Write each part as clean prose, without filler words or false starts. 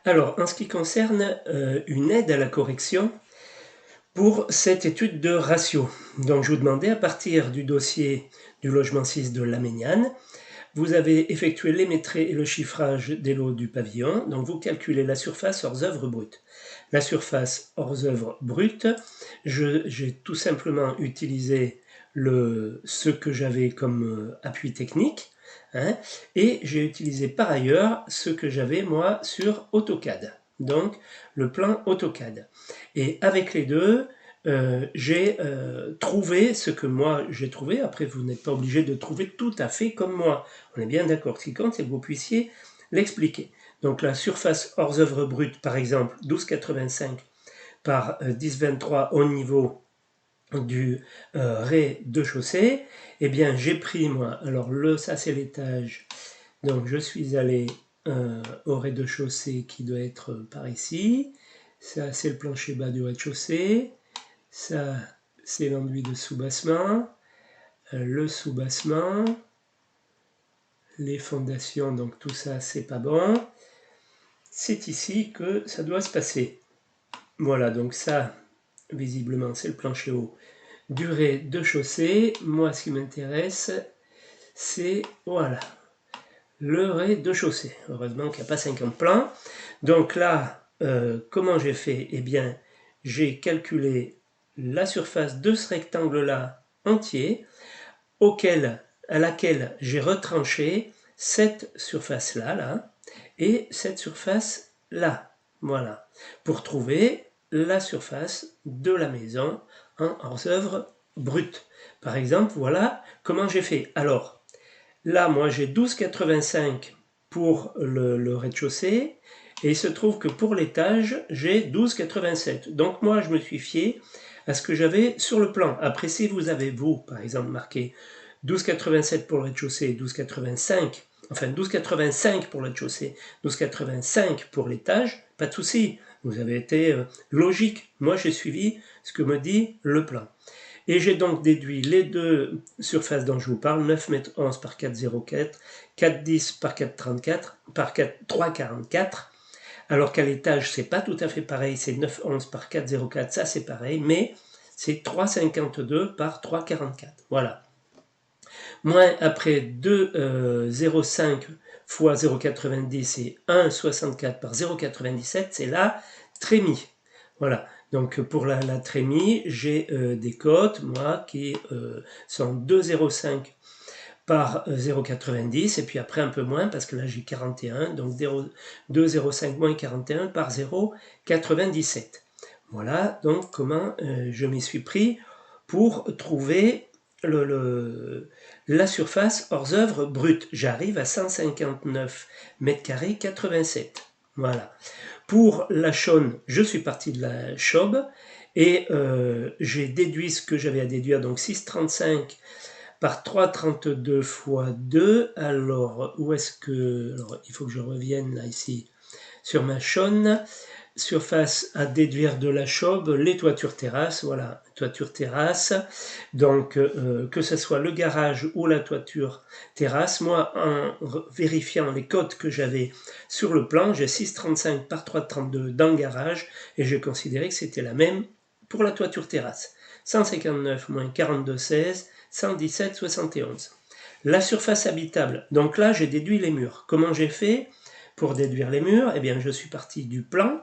Alors, en ce qui concerne une aide à la correction pour cette étude de ratio, donc je vous demandais à partir du dossier du logement 6 de La Méniane, vous avez effectué l'émétré et le chiffrage des lots du pavillon, donc vous calculez la surface hors œuvre brute. La surface hors œuvre brute, j'ai tout simplement utilisé ce que j'avais comme appui technique, hein, et j'ai utilisé par ailleurs ce que j'avais moi sur AutoCAD, donc le plan AutoCAD. Et avec les deux, j'ai trouvé ce que moi j'ai trouvé. Après, vous n'êtes pas obligé de trouver tout à fait comme moi. On est bien d'accord. Ce qui compte, c'est que vous puissiez l'expliquer. Donc la surface hors œuvre brute, par exemple, 12,85 par 10,23 au niveau du rez-de-chaussée, eh bien j'ai pris moi, alors ça c'est l'étage, donc je suis allé au rez-de-chaussée qui doit être par ici, ça c'est le plancher bas du rez-de-chaussée, ça c'est l'enduit de soubassement, le soubassement, les fondations, donc tout ça c'est pas bon, c'est ici que ça doit se passer. Voilà, donc ça visiblement c'est le plancher haut du rez-de-chaussée. Moi ce qui m'intéresse c'est, voilà, le rez-de-chaussée. Heureusement qu'il n'y a pas 50 plans. Donc là, comment j'ai fait? Eh bien, j'ai calculé la surface de ce rectangle-là entier, à laquelle j'ai retranché cette surface-là, là, et cette surface-là. Voilà. Pour trouver la surface de la maison en hors-œuvre brute. Par exemple, voilà comment j'ai fait. Alors, là, moi, j'ai 12,85 pour le rez-de-chaussée, et il se trouve que pour l'étage, j'ai 12,87. Donc moi, je me suis fié à ce que j'avais sur le plan. Après, si vous avez, vous, par exemple, marqué 12,87 pour le rez-de-chaussée, 12,85, enfin 12,85 pour le rez-de-chaussée, 12,85 pour l'étage, pas de souci. Vous avez été logique. Moi, j'ai suivi ce que me dit le plan. Et j'ai donc déduit les deux surfaces dont je vous parle, 9 m 11 par 4,04, 4,10 par 4,34, par 3,44, alors qu'à l'étage, c'est pas tout à fait pareil, c'est 9,11 par 4,04, ça c'est pareil, mais c'est 3,52 par 3,44. Voilà. Moins après 2,05 fois 0,90 et 1,64 par 0,97, c'est la trémie. Voilà. Donc pour la trémie, j'ai des cotes, moi, qui sont 2,05 par 0,90, et puis après un peu moins, parce que là j'ai 41, donc 2,05 moins 41 par 0,97. Voilà donc comment je m'y suis pris pour trouver la surface hors œuvre brute. J'arrive à 159 mètres carrés 87. Voilà. Pour la chaune, je suis parti de la chaube et j'ai déduit ce que j'avais à déduire, donc 6,35 par 3,32 fois 2. Alors, où est-ce que... Alors, il faut que je revienne là, ici, sur ma chaune. Surface à déduire de la chaube, les toitures terrasses, voilà, toiture terrasse. Donc, que ce soit le garage ou la toiture terrasse, moi, en vérifiant les cotes que j'avais sur le plan, j'ai 6,35 par 3,32 dans le garage, et j'ai considéré que c'était la même pour la toiture terrasse. 159 moins 42,16, 117,71. La surface habitable, donc là, j'ai déduit les murs. Comment j'ai fait pour déduire les murs? Eh bien, je suis parti du plan,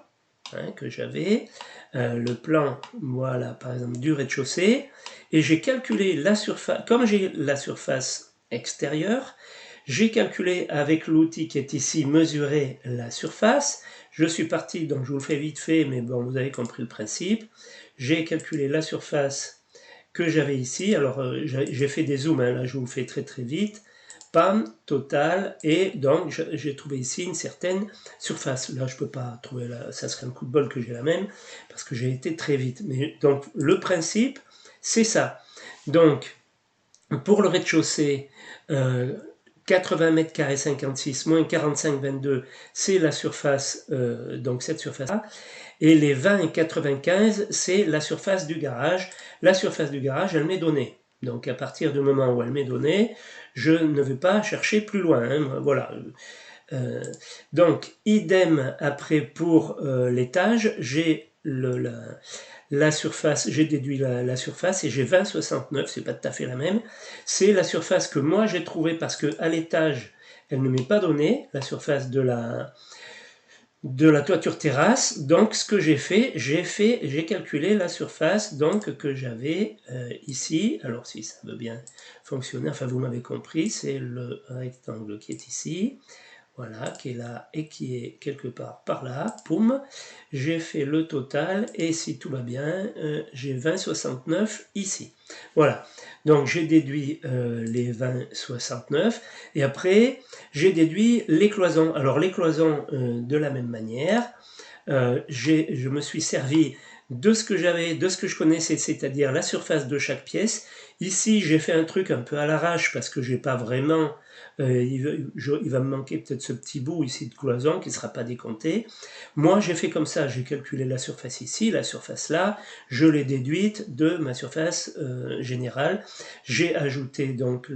que j'avais, le plan, voilà, par exemple, du rez-de-chaussée, et j'ai calculé la surface, comme j'ai la surface extérieure, j'ai calculé avec l'outil qui est ici, mesurer la surface. Je suis parti, donc je vous le fais vite fait, mais bon, vous avez compris le principe. J'ai calculé la surface que j'avais ici, alors j'ai fait des zooms, là je vous le fais très très vite, PAM, total, et donc j'ai trouvé ici une certaine surface. Là, je ne peux pas trouver, ça serait un coup de bol que j'ai la même, parce que j'ai été très vite. Mais donc, le principe, c'est ça. Donc, pour le rez-de-chaussée, 80 mètres carrés 56 moins 45,22, c'est la surface, donc cette surface-là. Et les 20 et 95, c'est la surface du garage. La surface du garage, elle m'est donnée. Donc à partir du moment où elle m'est donnée, je ne vais pas chercher plus loin. Voilà. Donc, idem après pour l'étage, j'ai la surface, j'ai déduit la surface et j'ai 20,69, c'est pas tout à fait la même. C'est la surface que moi j'ai trouvée parce que à l'étage, elle ne m'est pas donnée, la surface de la toiture terrasse. Donc ce que j'ai calculé la surface donc que j'avais ici. Alors si ça veut bien fonctionner, enfin vous m'avez compris, c'est le rectangle qui est ici. Voilà, qui est là et qui est quelque part par là, poum, j'ai fait le total et si tout va bien, j'ai 20,69 ici. Voilà, donc j'ai déduit les 20,69 et après j'ai déduit les cloisons. Alors les cloisons de la même manière, je me suis servi de ce que j'avais, de ce que je connaissais, c'est-à-dire la surface de chaque pièce. Ici, j'ai fait un truc un peu à l'arrache parce que j'ai pas vraiment. Il va me manquer peut-être ce petit bout ici de cloison qui ne sera pas décompté. Moi, j'ai fait comme ça, j'ai calculé la surface ici, la surface là, je l'ai déduite de ma surface générale. J'ai ajouté donc,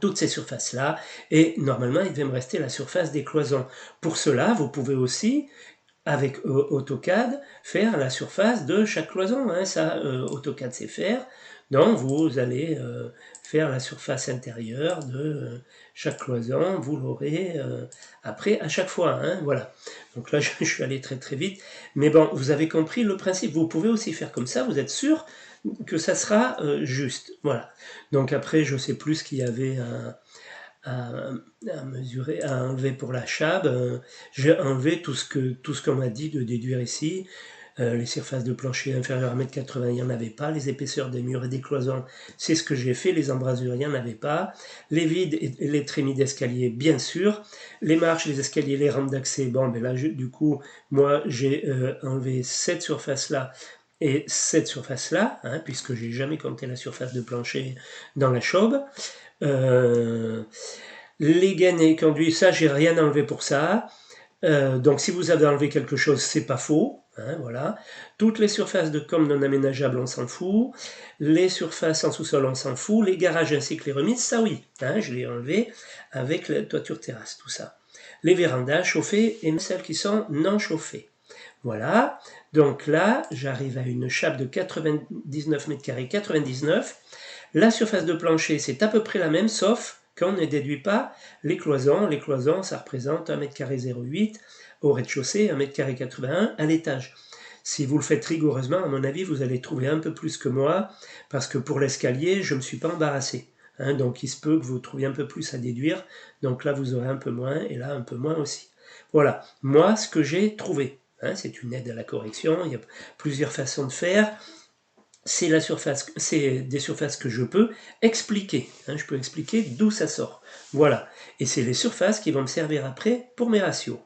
toutes ces surfaces-là, et normalement, il devait me rester la surface des cloisons. Pour cela, vous pouvez aussi, avec AutoCAD, faire la surface de chaque cloison. Hein, ça, AutoCAD sait faire. Donc, vous allez faire la surface intérieure de chaque cloison. Vous l'aurez après à chaque fois. Hein, voilà. Donc là, je suis allé très très vite. Mais bon, vous avez compris le principe. Vous pouvez aussi faire comme ça. Vous êtes sûr que ça sera juste. Voilà. Donc après, je sais plus ce qu'il y avait à mesurer, à enlever pour la chab. J'ai enlevé tout ce qu'on m'a dit de déduire ici. Les surfaces de plancher inférieures à 1,80 m, il n'y en avait pas. Les épaisseurs des murs et des cloisons, c'est ce que j'ai fait. Les embrasures, il n'y en avait pas. Les vides et les trémies d'escalier, bien sûr. Les marches, les escaliers, les rampes d'accès, bon, ben là, du coup, moi, j'ai enlevé cette surface-là et cette surface-là, hein, puisque j'ai jamais compté la surface de plancher dans la chaube. Les gaines et conduits, ça, j'ai rien enlevé pour ça. Donc si vous avez enlevé quelque chose, c'est pas faux. Hein, voilà. Toutes les surfaces de com non aménageables, on s'en fout. Les surfaces en sous-sol, on s'en fout. Les garages ainsi que les remises, ça oui. Hein, je l'ai enlevé avec la toiture terrasse, tout ça. Les vérandas chauffées et celles qui sont non chauffées. Voilà. Donc là, j'arrive à une chape de 99 mètres carrés, 99. La surface de plancher, c'est à peu près la même, sauf qu'on ne déduit pas les cloisons. Les cloisons, ça représente 1,08 m au rez-de-chaussée, 1,81 m à l'étage. Si vous le faites rigoureusement, à mon avis, vous allez trouver un peu plus que moi, parce que pour l'escalier, je ne me suis pas embarrassé. Hein, donc il se peut que vous trouviez un peu plus à déduire. Donc là, vous aurez un peu moins, et là, un peu moins aussi. Voilà, moi, ce que j'ai trouvé. Hein, c'est une aide à la correction, il y a plusieurs façons de faire. C'est des surfaces que je peux expliquer. Hein, je peux expliquer d'où ça sort. Voilà. Et c'est les surfaces qui vont me servir après pour mes ratios.